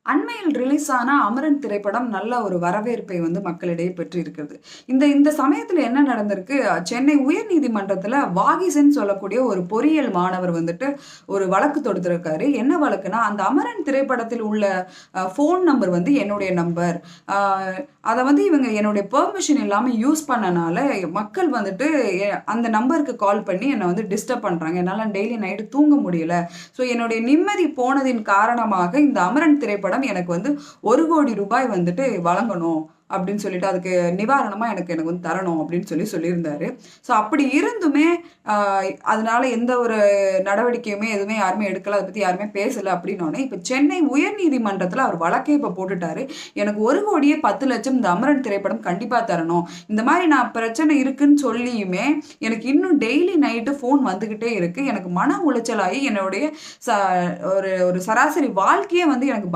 அண்மையில் ரிலீஸ் ஆன அமரன் திரைப்படம் நல்ல ஒரு வரவேற்பை வந்து மக்களிடையே பெற்றிருக்கிறது. இந்த இந்த சமயத்துல என்ன நடந்திருக்கு, சென்னை உயர்நீதிமன்றத்துல வாகிசன் சொல்லக்கூடிய ஒரு பொறியியல் மாணவர் வந்துட்டு ஒரு வழக்கு தொடுத்திருக்காரு. என்ன வழக்குன்னா, அந்த அமரன் திரைப்படத்தில் உள்ள ஃபோன் நம்பர் வந்து என்னுடைய நம்பர். அ அத வந்து இவங்க என்னுடைய பெர்மிஷன் இல்லாம யூஸ் பண்ணனால, மக்கள் வந்துட்டு அந்த நம்பருக்கு கால் பண்ணி என்ன வந்து டிஸ்டர்ப் பண்றாங்க. என்னால டெய்லி நைட் தூங்க முடியல. ஸோ என்னுடைய நிம்மதி போனதின் காரணமாக இந்த அமரன் திரைப்படம் எனக்கு வந்து ரூ. 1,00,00,000 வந்துட்டு வழங்கணும் அப்படின்னு சொல்லிட்டு, அதுக்கு நிவாரணமா எனக்கு எனக்கு வந்து தரணும் அப்படின்னு சொல்லியிருந்தாரு. ஸோ அப்படி இருந்துமே அ அதனால எந்த ஒரு நடவடிக்கையுமே எதுவுமே யாருமே எடுக்கல. அத பத்தி யாருமே பேசல அப்படின்னோனே, இப்ப சென்னை உயர்நீதிமன்றத்துல அவர் வழக்கே இப்ப போட்டுட்டாரு. எனக்கு 1,10,00,000 இந்த அமரன் திரைப்படம் கண்டிப்பா தரணும். இந்த மாரி நான் பிரச்சனை இருக்குன்னு சொல்லியுமே, எனக்கு இன்னும் டெய்லி நைட்டு ஃபோன் வந்துகிட்டே இருக்கு. எனக்கு மன உளைச்சலாகி என்னுடைய ச ஒரு ஒரு சராசரி வாழ்க்கையே வந்து எனக்கு